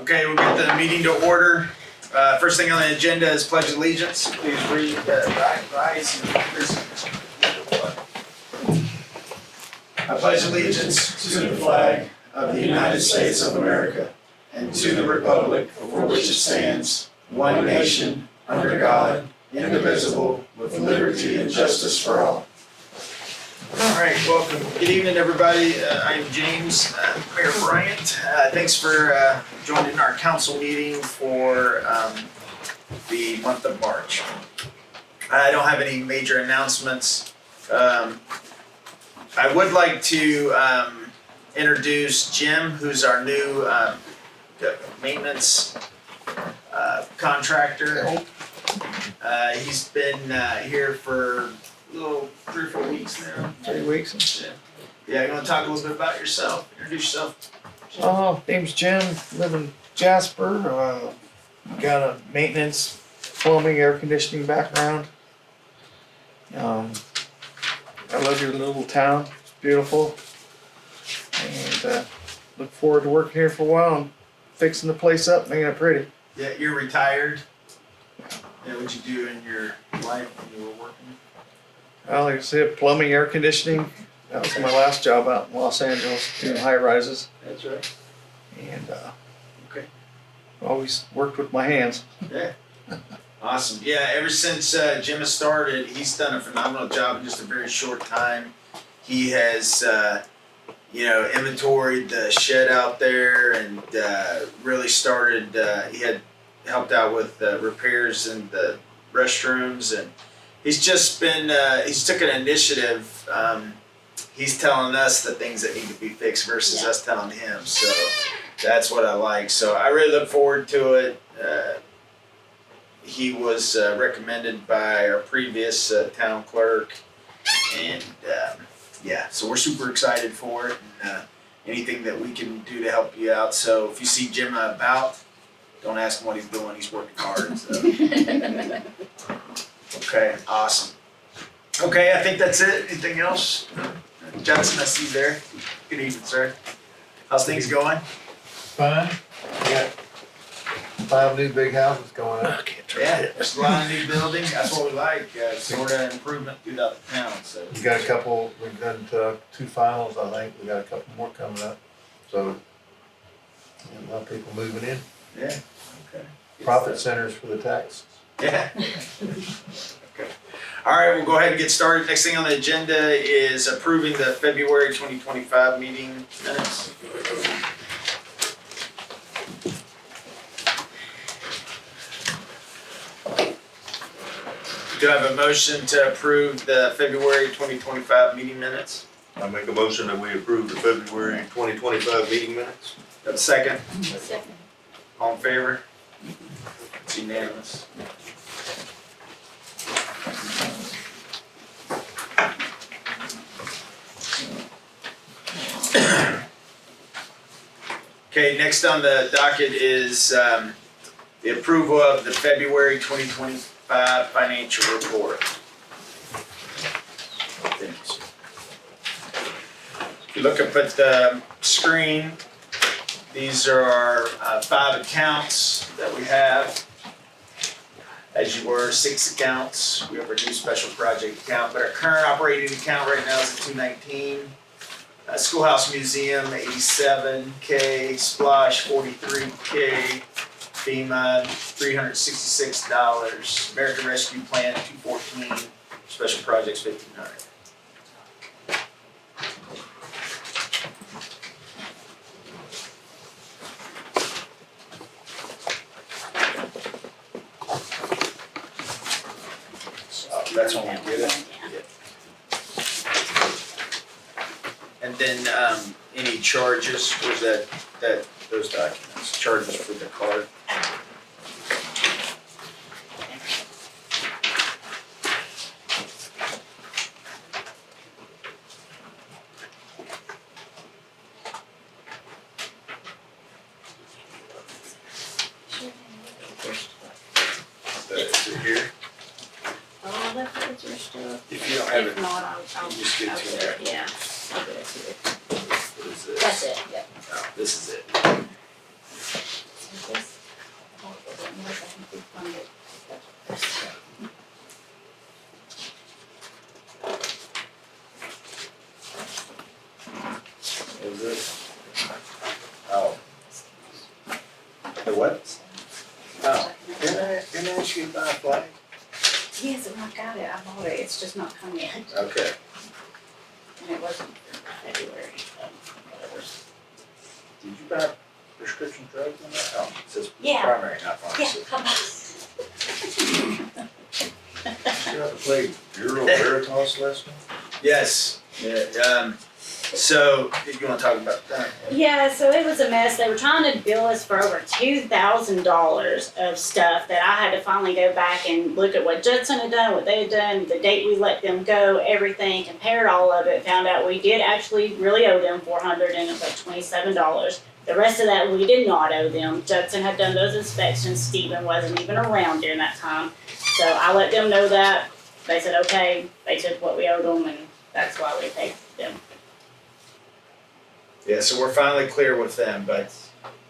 Okay, we'll get the meeting to order. First thing on the agenda is pledge of allegiance. Please rise and listen. I pledge allegiance to the flag of the United States of America and to the republic for which it stands, one nation, under God, indivisible, with liberty and justice for all. All right, welcome. Good evening, everybody. I'm James, Mayor Bryant. Thanks for joining our council meeting for the month of March. I don't have any major announcements. I would like to introduce Jim, who's our new maintenance contractor. He's been here for a little 3 or 4 weeks now. 3 weeks. Yeah, you want to talk a little bit about yourself? Introduce yourself. Name's Jim, live in Jasper. Got a maintenance, plumbing, air conditioning background. I love your little town. It's beautiful. And look forward to working here for a while and fixing the place up, making it pretty. Yeah, you're retired. Yeah, what'd you do in your life when you were working? Well, like I said, plumbing, air conditioning. That was my last job out in Los Angeles, doing high rises. That's right. And Okay. always worked with my hands. Yeah. Awesome. Yeah, ever since Jim has started, he's done a phenomenal job in just a very short time. He has, inventoried the shed out there and really started, he had helped out with repairs in the restrooms, and he's just been, he's took an initiative. He's telling us the things that need to be fixed versus us telling him. So that's what I like. So I really look forward to it. He was recommended by our previous town clerk, and so we're super excited for it, and anything that we can do to help you out. So if you see Jim about, don't ask him what he's doing. He's working hard. So. Okay, awesome. Okay, I think that's it. Anything else? Johnson, I see you there. Good evening, sir. How's things going? Fine. We got 5 new big houses going up. Yeah, there's a lot of new buildings. That's what we like. Sort of improvement throughout the town. So We got a couple, we've done 2 finals, I think. We got a couple more coming up. So, a lot of people moving in. yeah. Okay. Profit centers for the taxes. Yeah. Okay. All right, we'll go ahead and get started. Next thing on the agenda is approving the February 2025 meeting minutes. Do I have a motion to approve the February 2025 meeting minutes? I make a motion that we approve the February 2025 meeting minutes. Got a second? Second. All in favor? It's unanimous. Okay, next on the docket is the approval of the February 2025 financial report. If you look up at the screen, these are our 5 accounts that we have. As you were, 6 accounts. We have our new special project account, but our current operating account right now is at $219. Schoolhouse Museum, $87K. Splash, $43K. FEMA, $366. American Rescue Plan, $214. Special projects, $1,500. That's when we get it. And then any charges, was that those documents, charges for the card. Is it here? Oh, that picture stuff. If you don't have If it, not, I'll just get I'll to get there. it, yeah, I'll get it to you. what is this? That's it, yeah. Oh, this is it. what? Oh, didn't I ask you to buy a flag? Yes, and I've got it, I bought it, it's just not come yet, Okay. and it wasn't February, so whatever. Did you buy prescription drugs on that? Oh, it says Yeah. primary, not Yeah, pharmacy. how about? You have to play Bureau Veritas last night? Yes, yeah, so, you wanna talk about that? Yeah, so it was a mess. They were trying to bill us for over $2,000 of stuff that I had to finally go back and look at what Judson had done, what they had done, the date we let them go, everything, compared all of it, found out we did actually really owe them $400 and it was like $27. The rest of that we did not owe them. Judson had done those inspections. Stephen wasn't even around during that time. So I let them know that. They said, okay, they took what we owed them and that's why we paid them. Yeah, so we're finally clear with them, but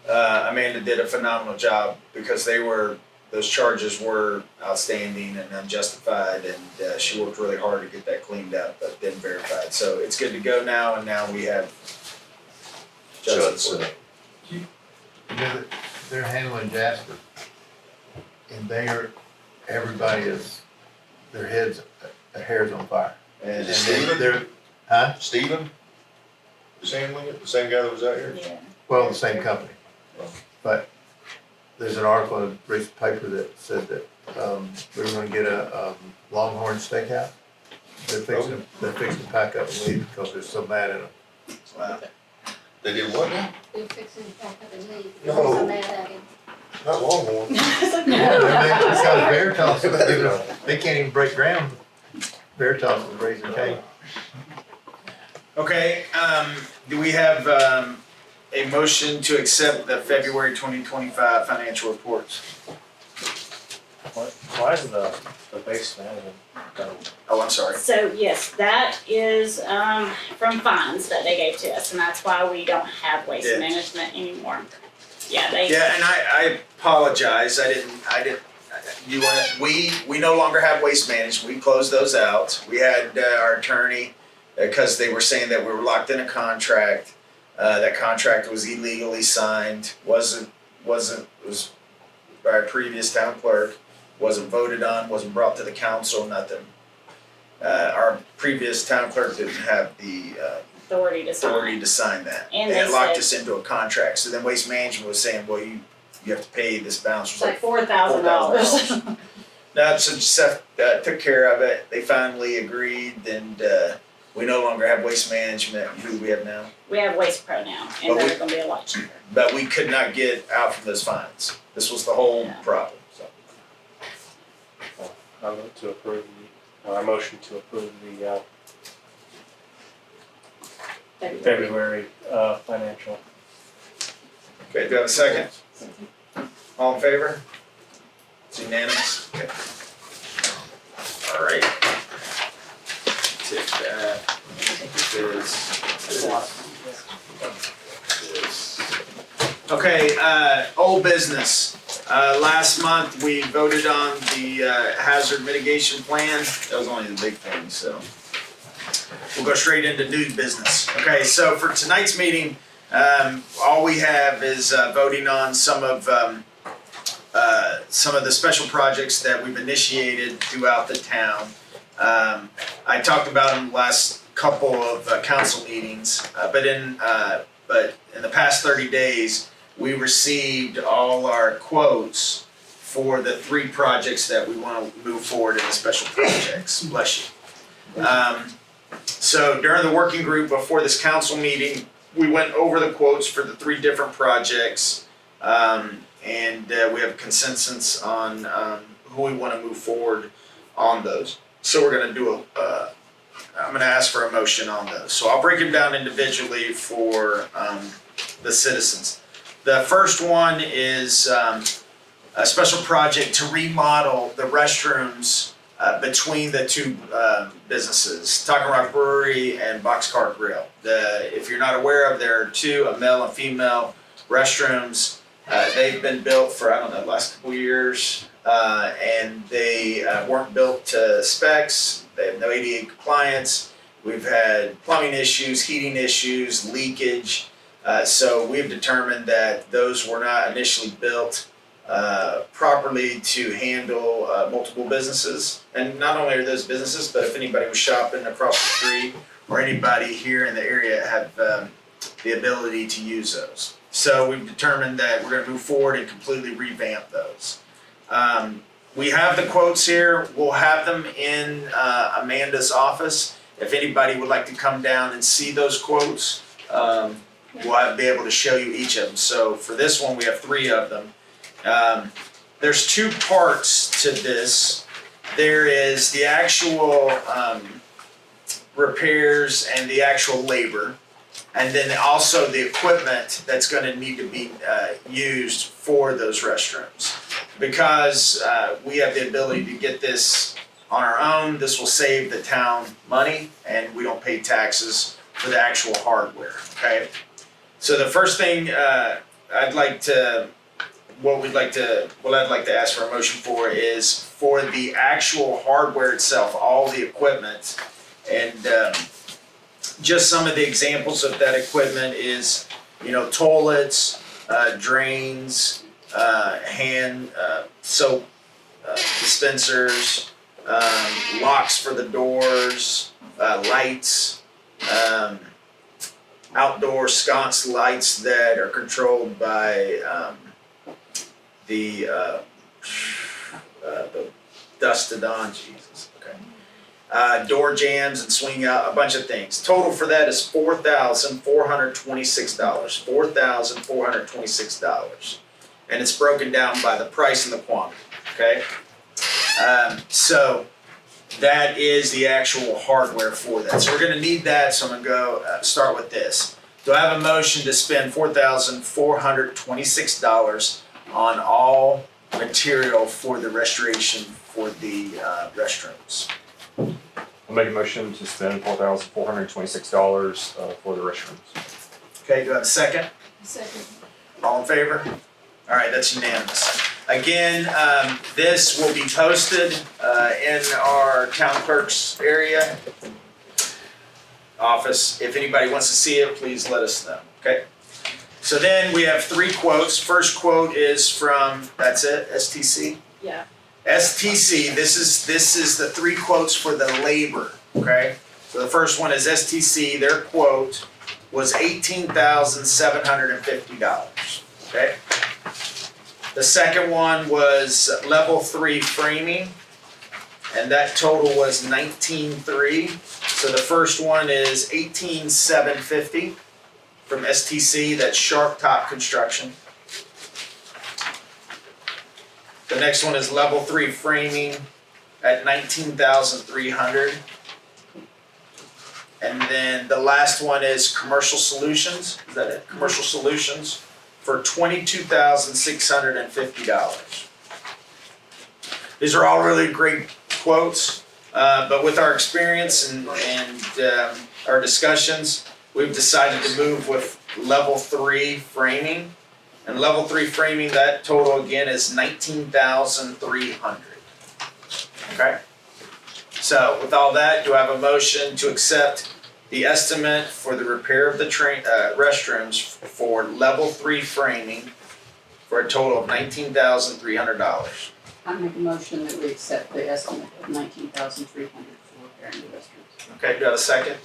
Amanda did a phenomenal job because those charges were outstanding and unjustified, and she worked really hard to get that cleaned up, but then verified. So it's good to go now, and now we have Judson. You know, they're handling Jasper. And everybody is, their hair's on fire. And Is it Stephen? They're, huh? Steven? Was handling it, the same guy that was out here? Yeah. Well, the same company. But there's an article in a recent paper that said that, we were gonna get a, Longhorn steakhouse. They're fixing to pack up and leave because they're so mad at them. wow. They did what now? They're fixing to pack up and leave. No. I'm so mad at him. Not Longhorn. Because Veritas, they can't even break ground. Veritas is raising cane. Okay, do we have a motion to accept the February 2025 financial reports? Why is the base management done? Oh, I'm sorry. So yes, that is from fines that they gave to us, and that's why we don't have waste Yeah. management anymore. Yeah, they. Yeah, and I apologize. We no longer have waste management. We closed those out. We had our attorney, because they were saying that we were locked in a contract. That contract was illegally signed. Wasn't was by a previous town clerk. Wasn't voted on. Wasn't brought to the council. Nothing. Our previous town clerk didn't have the Authority to sign. authority to sign that. And They they had locked said- us into a contract. So then Waste Management was saying, well, you have to pay this balance. It's like $4,000. No, so Seth took care of it. They finally agreed, and we no longer have Waste Management. Who do we have now? We have Waste Pro now, and But they're gonna be a lot cheaper. But we could not get out from those fines. This was the whole Yeah. problem. So I vote to approve I motion to approve the February financial. okay, do I have a second? All in favor? It's unanimous. Okay. All right. Take that. This. Okay, old business. Last month, we voted on the hazard mitigation plan. That was only the big thing, so. We'll go straight into new business. Okay, so for tonight's meeting, all we have is voting on some of the special projects that we've initiated throughout the town. I talked about them last couple of council meetings, but in the past 30 days, we received all our quotes for the 3 projects that we want to move forward in the special projects. Bless you. So during the working group before this council meeting, we went over the quotes for the 3 different projects, and we have consensus on who we want to move forward on those. So we're going to do I'm going to ask for a motion on those. So I'll break them down individually for the citizens. The first one is a special project to remodel the restrooms between the 2 businesses, Talking Rock Brewery and Boxcar Grill. If you're not aware of, there are 2, a male and female restrooms. They've been built for, the last couple years, and they weren't built to specs. They have no ADA compliance. We've had plumbing issues, heating issues, leakage. So we've determined that those were not initially built properly to handle multiple businesses. And not only are those businesses, but if anybody was shopping across the street or anybody here in the area have the ability to use those. So we've determined that we're gonna move forward and completely revamp those. We have the quotes here. We'll have them in Amanda's office. If anybody would like to come down and see those quotes, we'll be able to show you each of them. So for this one, we have 3 of them. There's 2 parts to this. There is the actual repairs and the actual labor, and then also the equipment that's going to need to be used for those restrooms. Because we have the ability to get this on our own, this will save the town money, and we don't pay taxes for the actual hardware. Okay. So the first thing I'd like to ask for a motion for is for the actual hardware itself, all the equipment, and just some of the examples of that equipment is, toilets, drains, hand soap dispensers, locks for the doors, lights, outdoor sconce lights that are controlled by the dusted on, Jesus, okay. Door jams and swing out, a bunch of things. Total for that is $4,426. $4,426. And it's broken down by the price and the quantity, okay? So that is the actual hardware for that. So we're gonna need that, so I'm gonna go start with this. Do I have a motion to spend $4,426 on all material for the restoration for the restrooms? I'll make a motion to spend $4,426 for the restrooms. Okay, do I have a second? Second. All in favor? All right, that's unanimous. Again, this will be posted in our town clerk's area office. If anybody wants to see it, please let us know, okay? So then we have 3 quotes. First quote is from, that's it, STC? Yeah. STC, this is the 3 quotes for the labor, okay? So the first one is STC, their quote was $18,750, okay? The second one was level 3 framing, and that total was $19,300. So the first one is $18,750 from STC, that's Sharp Top Construction. The next one is level 3 framing at $19,300. And then the last one is Commercial Solutions, is that it? Commercial Solutions for $22,650. These are all really great quotes, but with our experience and our discussions, we've decided to move with level 3 framing. And level 3 framing, that total again is $19,300. Okay? So with all that, do I have a motion to accept the estimate for the repair of the restrooms for level 3 framing for a total of $19,300? I make a motion that we accept the estimate of $19,300 for repairing the restrooms. Okay, do I have a second?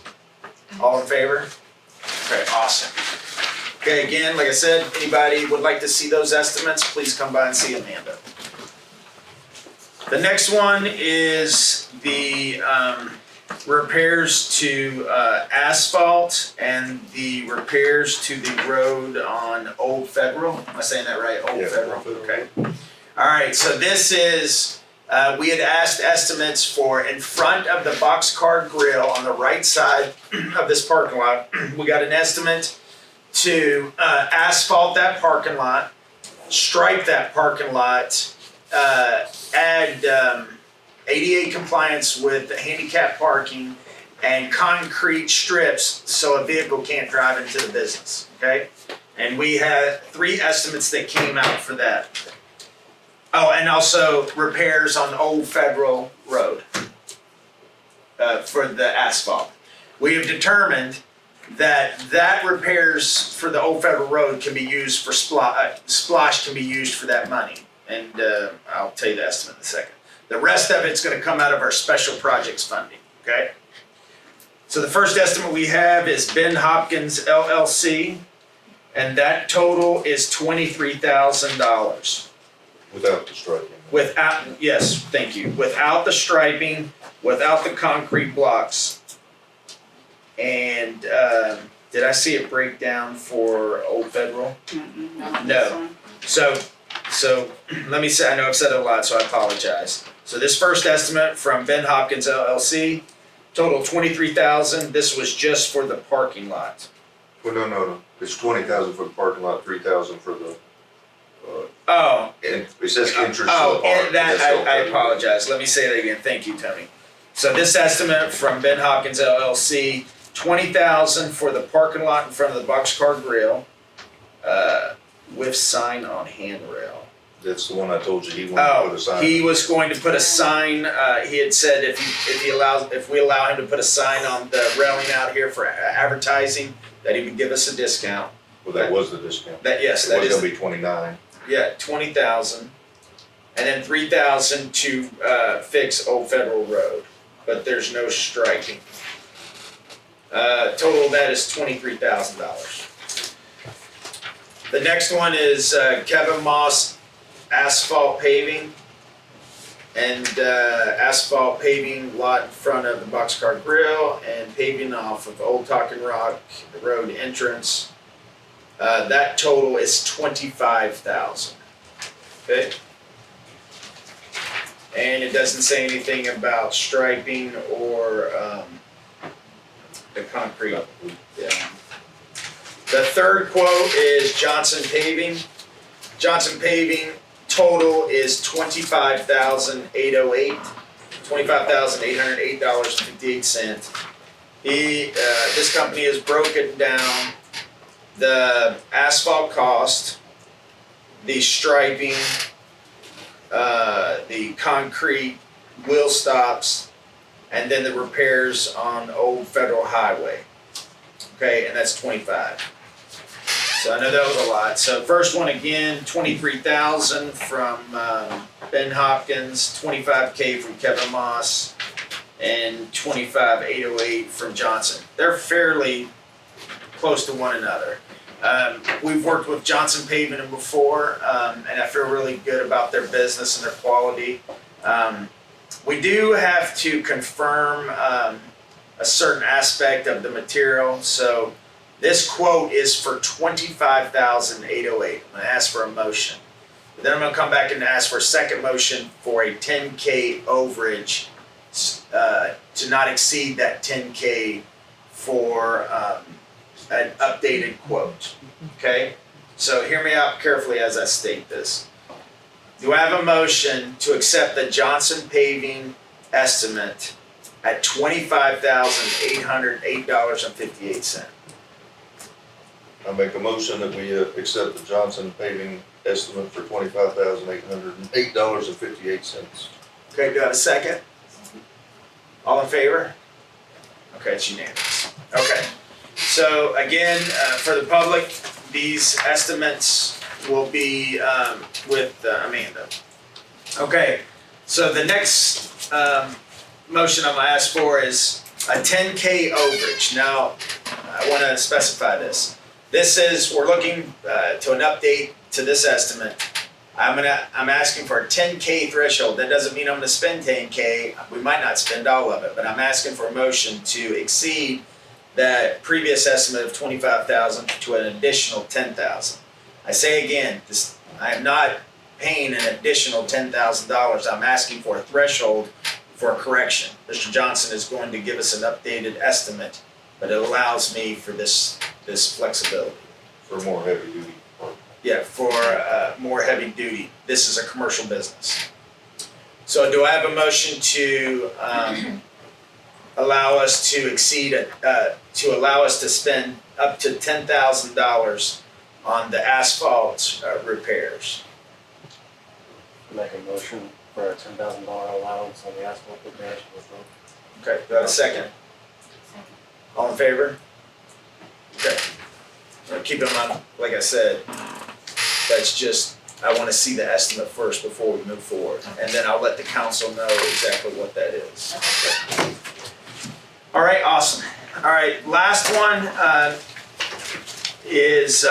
All in favor? Okay, awesome. Okay, again, like I said, anybody would like to see those estimates, please come by and see Amanda. The next one is the repairs to Asphalt and the repairs to the road on Old Federal. Am I saying that right? Old Federal, okay. All right, so this is, we had asked estimates for in front of the Boxcar Grill on the right side of this parking lot. We got an estimate to asphalt that parking lot, stripe that parking lot, add ADA compliance with the handicap parking and concrete strips so a vehicle can't drive into the business, okay? And we had 3 estimates that came out for that. Oh, and also repairs on Old Federal Road for the asphalt. We have determined that repairs for the Old Federal Road can be used for splosh can be used for that money. And I'll tell you the estimate in a second. The rest of it's gonna come out of our special projects funding, okay? So the first estimate we have is Ben Hopkins LLC, and that total is $23,000. Without the striking. Without, yes, thank you, without the striping, without the concrete blocks. And, did I see it break down for Old Federal? Not No. this one. So let me say, I know I've said it a lot, so I apologize. So this first estimate from Ben Hopkins LLC, total 23,000. This was just for the parking lot. Well, no. It's 20,000 for the parking lot, 3,000 for the, Oh, and it says interest to the oh, park. and that, That's all. I apologize. Let me say that again. Thank you, Tony. So this estimate from Ben Hopkins LLC, 20,000 for the parking lot in front of the Boxcar Grill, with sign on handrail. That's the one I told you he wanted to put a sign. He was going to put a sign, he had said if we allow him to put a sign on the railing out here for advertising, that he would give us a discount. Well, that was the discount. That, yes, It that was is, gonna be 29. yeah, 20,000. And then 3,000 to, fix Old Federal Road, but there's no striping. Total of that is $23,000. The next one is Kevin Moss Asphalt Paving. And asphalt paving lot in front of the Boxcar Grill and paving off of Old Talking Rock Road entrance. That total is 25,000. Okay? And it doesn't say anything about striping or the concrete. Yeah. The third quote is Johnson Paving. Johnson Paving total is $25,808. $25,808.58. This company has broken down the asphalt cost, the striping, the concrete wheel stops, and then the repairs on Old Federal Highway. Okay, and that's 25. So I know that was a lot. So first one again, 23,000 from Ben Hopkins, 25K from Kevin Moss, and 25,808 from Johnson. They're fairly close to one another. We've worked with Johnson Pavement before, and I feel really good about their business and their quality. We do have to confirm a certain aspect of the material. So this quote is for $25,808. I'm gonna ask for a motion. Then I'm gonna come back and ask for a second motion for a 10K overage, to not exceed that 10K for an updated quote. Okay? So hear me out carefully as I state this. Do I have a motion to accept the Johnson Paving estimate at $25,808.58? I make a motion that we accept the Johnson paving estimate for $25,808.58. Okay, do I have a second? All in favor? Okay, it's unanimous. Okay, so again, for the public, these estimates will be with Amanda. Okay, so the next motion I'm gonna ask for is a 10K overage. Now, I wanna specify this. This is, we're looking to an update to this estimate. I'm asking for a 10K threshold. That doesn't mean I'm gonna spend 10K. We might not spend all of it, but I'm asking for a motion to exceed that previous estimate of 25,000 to an additional 10,000. I say again, I am not paying an additional $10,000. I'm asking for a threshold for a correction. Mr. Johnson is going to give us an updated estimate, but it allows me for this flexibility. For more heavy duty. Yeah, for more heavy duty. This is a commercial business. So do I have a motion to allow us to allow us to spend up to $10,000 on the asphalt repairs? Make a motion for a $10,000 allowance on the asphalt repairs. Okay, do I have a second? All in favor? Okay. Keep in mind, like I said, that's just, I wanna see the estimate first before we move forward. And then I'll let the council know exactly what that is. All right, awesome. All right, last one, is,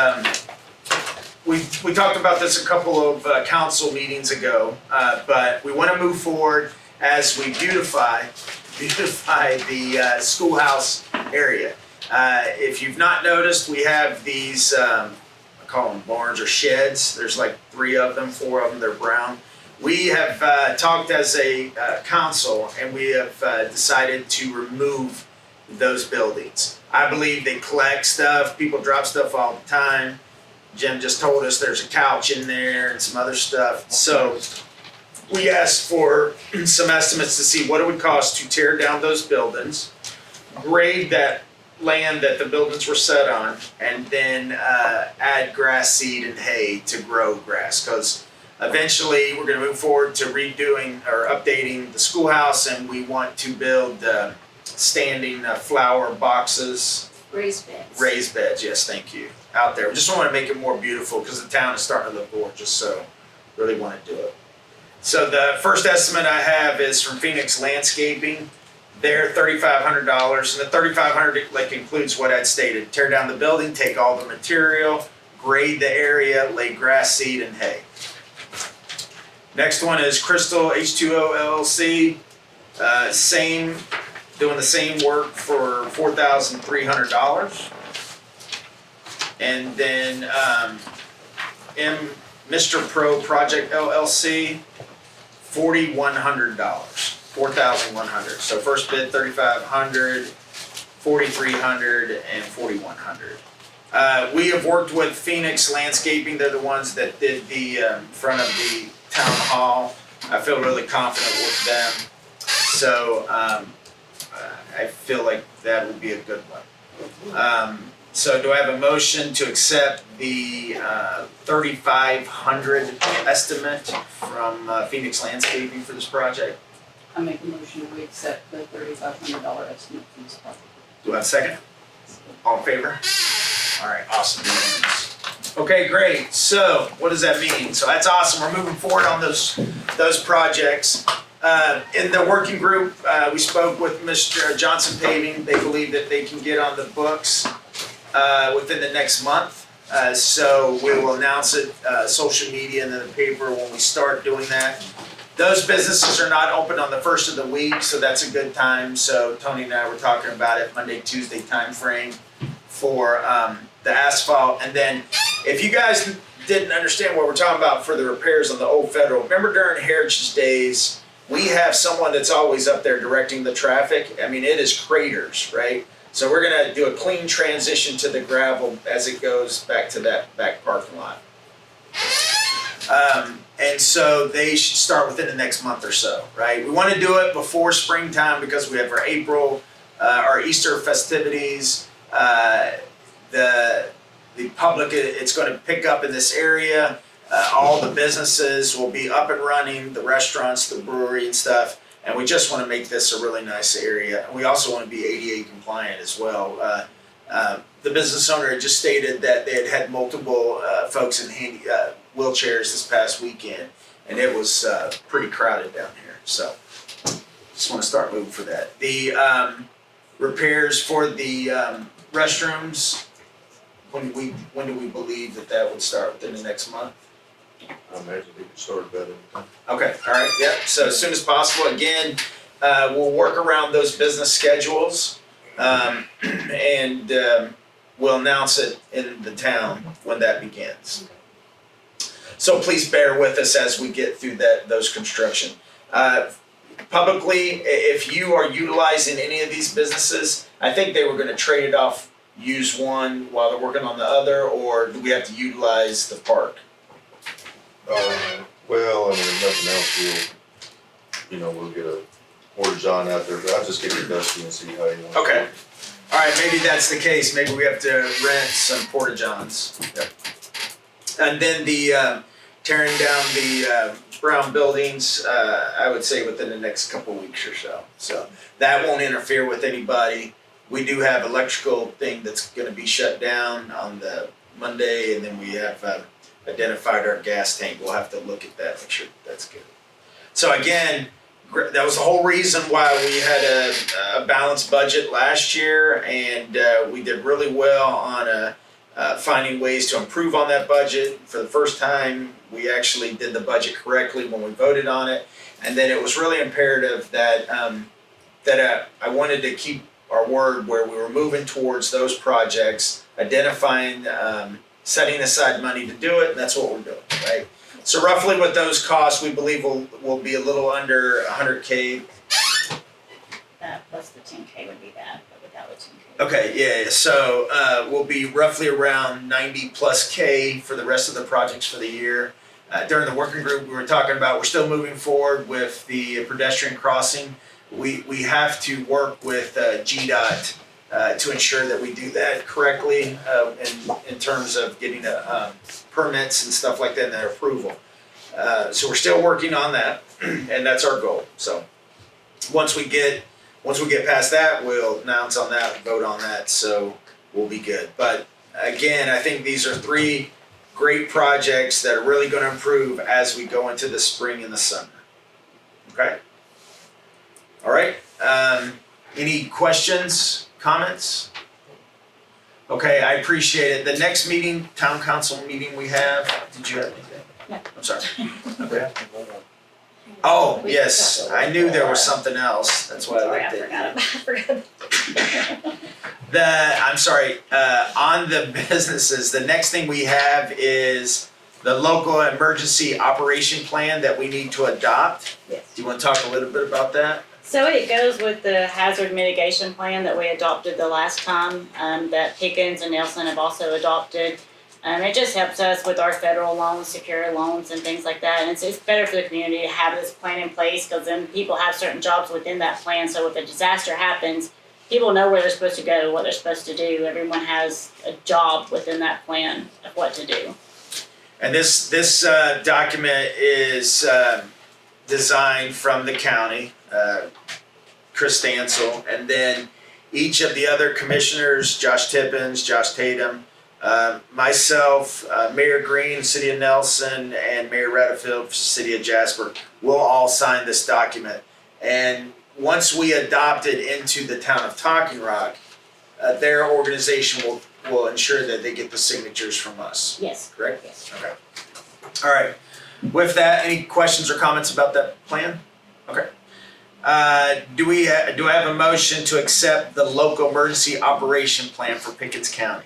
we talked about this a couple of council meetings ago, but we want to move forward as we beautify the schoolhouse area. If you've not noticed, we have these, I call them barns or sheds. There's like 3 of them, 4 of them, they're brown. We have talked as a council, and we have decided to remove those buildings. I believe they collect stuff, people drop stuff all the time. Jim just told us there's a couch in there and some other stuff. So we asked for some estimates to see what it would cost to tear down those buildings, grade that land that the buildings were set on, and then add grass seed and hay to grow grass. Because eventually we're going to move forward to redoing or updating the schoolhouse, and we want to build standing flower boxes. Raised beds. Raised beds, yes, thank you. Out there. We just want to make it more beautiful because the town is starting to look gorgeous, so really want to do it. So the first estimate I have is from Phoenix Landscaping. They're $3,500, and the $3,500 like includes what I'd stated: tear down the building, take all the material, grade the area, lay grass seed and hay. Next one is Crystal H2O LLC. Doing the same work for $4,300. And then Mr. Pro Project LLC, $4,100, $4,100. So first bid $3,500, $4,300, and $4,100. We have worked with Phoenix Landscaping. They're the ones that did the front of the town hall. I feel really confident with them. So I feel like that would be a good one. So do I have a motion to accept the $3,500 estimate from Phoenix Landscaping for this project? I make a motion we accept the $3,500 estimate from this project. Do I have a second? All in favor? All right, awesome. Okay, great. So what does that mean? So that's awesome. We're moving forward on those projects. In the working group, we spoke with Mr. Johnson Paving. They believe that they can get on the books within the next month. So we will announce it, social media and in the paper when we start doing that. Those businesses are not open on the first of the week, so that's a good time. So Tony and I were talking about it, Monday, Tuesday time frame for the asphalt. And then if you guys didn't understand what we're talking about for the repairs on the old Federal, remember during Heritage Days, we have someone that's always up there directing the traffic. I mean, it is craters, right? So we're gonna do a clean transition to the gravel as it goes back to that back parking lot. And so they should start within the next month or so, right? We wanna do it before springtime because we have our April, our Easter festivities. The public, it's gonna pick up in this area. All the businesses will be up and running, the restaurants, the brewery and stuff. And we just want to make this a really nice area. And we also want to be ADA compliant as well. The business owner had just stated that they had multiple folks in wheelchairs this past weekend, and it was pretty crowded down here. So just want to start moving for that. The repairs for the restrooms, when do we believe that would start within the next month? I imagine they could start better. Okay, all right, yep. So as soon as possible. Again, we'll work around those business schedules, and we'll announce it in the town when that begins. So please bear with us as we get through those construction. Publicly, if you are utilizing any of these businesses, I think they were going to trade it off, use one while they're working on the other, or do we have to utilize the park? Well, I mean, if nothing else, we'll get a porta-john out there, but I'll just get it dusty and see how you want. Okay. All right, maybe that's the case. Maybe we have to rent some porta-johns. Yep. And then the tearing down the brown buildings, I would say within the next couple weeks or so. So that won't interfere with anybody we do have electrical thing that's gonna be shut down on the Monday, and then we have identified our gas tank. We'll have to look at that, make sure that's good. So again, that was the whole reason why we had a balanced budget last year, and we did really well on finding ways to improve on that budget. For the first time, we actually did the budget correctly when we voted on it, and then it was really imperative that I wanted to keep our word where we were moving towards those projects, identifying, setting aside money to do it, and that's what we're doing, right? So roughly what those costs, we believe will be a little under 100K. Plus the 10K would be that, but without the 10K. Okay, yeah, so we'll be roughly around 90 plus K for the rest of the projects for the year. During the working group, we were talking about, we're still moving forward with the pedestrian crossing. We have to work with GDOT to ensure that we do that correctly in terms of getting permits and stuff like that and their approval. So we're still working on that, and that's our goal. So once we get past that, we'll announce on that, vote on that, so we'll be good. But again, I think these are 3 great projects that are really going to improve as we go into the spring and the summer. Okay? All right. Any questions, comments? Okay, I appreciate it. The next meeting, town council meeting we have, did you have anything? No. I'm sorry. Okay. Oh, yes, I knew there was something else. That's why Sorry, I looked at I forgot. I'm sorry, on the businesses, the next thing we have is the local emergency operation plan that we need to adopt. Yes. Do you want to talk a little bit about that? So it goes with the hazard mitigation plan that we adopted the last time, that Pickens and Nelson have also adopted. It just helps us with our federal loans, secure loans and things like that. And it's better for the community to have this plan in place, because then people have certain jobs within that plan. So if a disaster happens, people know where they're supposed to go, what they're supposed to do. Everyone has a job within that plan of what to do. And this document is designed from the county, Chris Stansel, and then each of the other commissioners, Josh Tippins, Josh Tatum, myself, Mayor Green, City of Nelson, and Mayor Redfield, City of Jasper, will all sign this document. And once we adopt it into the town of Talking Rock, their organization will ensure that they get the signatures from us. Yes. Correct? Yes. Okay. All right. With that, any questions or comments about that plan? Okay. Do I have a motion to accept the local emergency operation plan for Pickens County?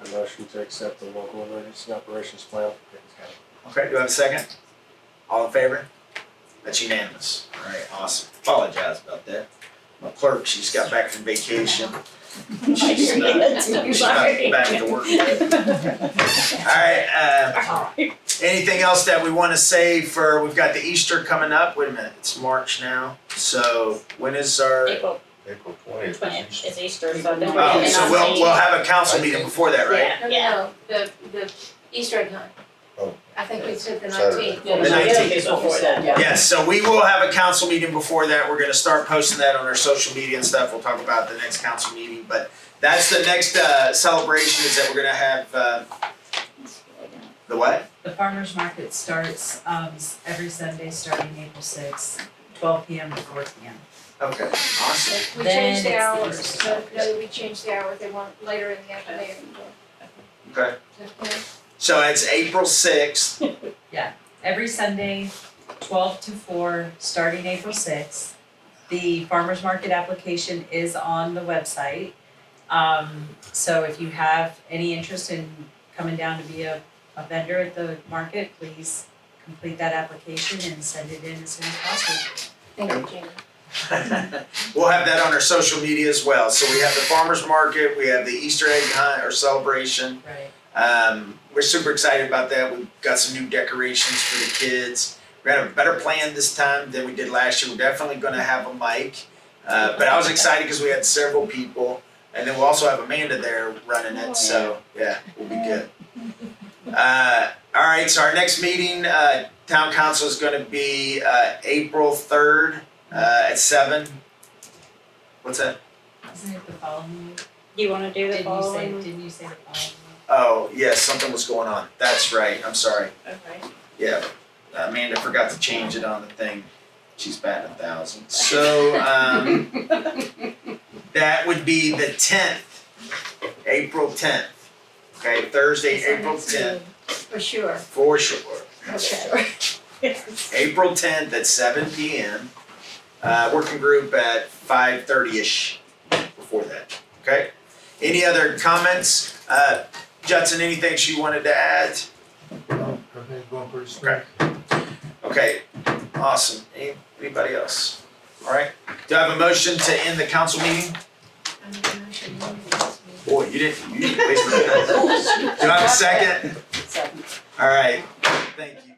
A motion to accept the local emergency operations plan for Pickens County. Okay, do I have a second? All in favor? That's unanimous. All right, awesome. Apologize about that. My clerk, she's got back from vacation. She's not back to work yet. All right, anything else that we want to say for, we've got the Easter coming up. Wait a minute, it's March now. So when is our? April April 20th. 20th is Easter, so then we're Oh, getting so on we'll the- have a council meeting before that, right? Yeah. The Easter egg hunt. Oh. I think we said the Saturday. 19th. Yeah, The 19th. is what we said, yeah. Yes, so we will have a council meeting before that. We're gonna start posting that on our social media and stuff. We'll talk about the next council meeting, but that's the next celebration, is that we're gonna have the what? The farmer's market starts every Sunday starting April 6th, 12 p.m. to 4 p.m. Okay, awesome. We Then changed the it's the hours, Easter so celebration. we changed the hours, they want later in the afternoon. Okay, Okay. so it's April 6th. Every Sunday, 12 to 4, starting April 6th. The farmer's market application is on the website. So if you have any interest in coming down to be a vendor at the market, please complete that application and send it in as soon as possible. Thank you, Jamie. We'll have that on our social media as well. So we have the farmer's market, we have the Easter egg hunt or celebration. Right. We're super excited about that. We've got some new decorations for the kids. We had a better plan this time than we did last year. We're definitely gonna have a mic. But I was excited because we had several people. And then we'll also have Amanda there running it, so yeah, we'll be good. All right, so our next meeting, town council is gonna be April 3rd at 7. What's that? Isn't it the following week? You wanna do the Didn't you say, following? didn't you say the following week? Oh, yes, something was going on. That's right, I'm sorry. Okay. Yeah, Amanda forgot to change it on the thing. She's batting 1,000. So, that would be the 10th, April 10th. Okay, Thursday, April 10th, For sure. for sure. Okay. April 10th at 7 p.m. Working group at 5:30ish before that. Okay? Any other comments? Judson, anything she wanted to add? Everything's going pretty smooth. Okay, awesome. Anybody else? All right. Do I have a motion to end the council meeting? Boy, you didn't waste my time. Do I have a second? Second. All right. Thank you.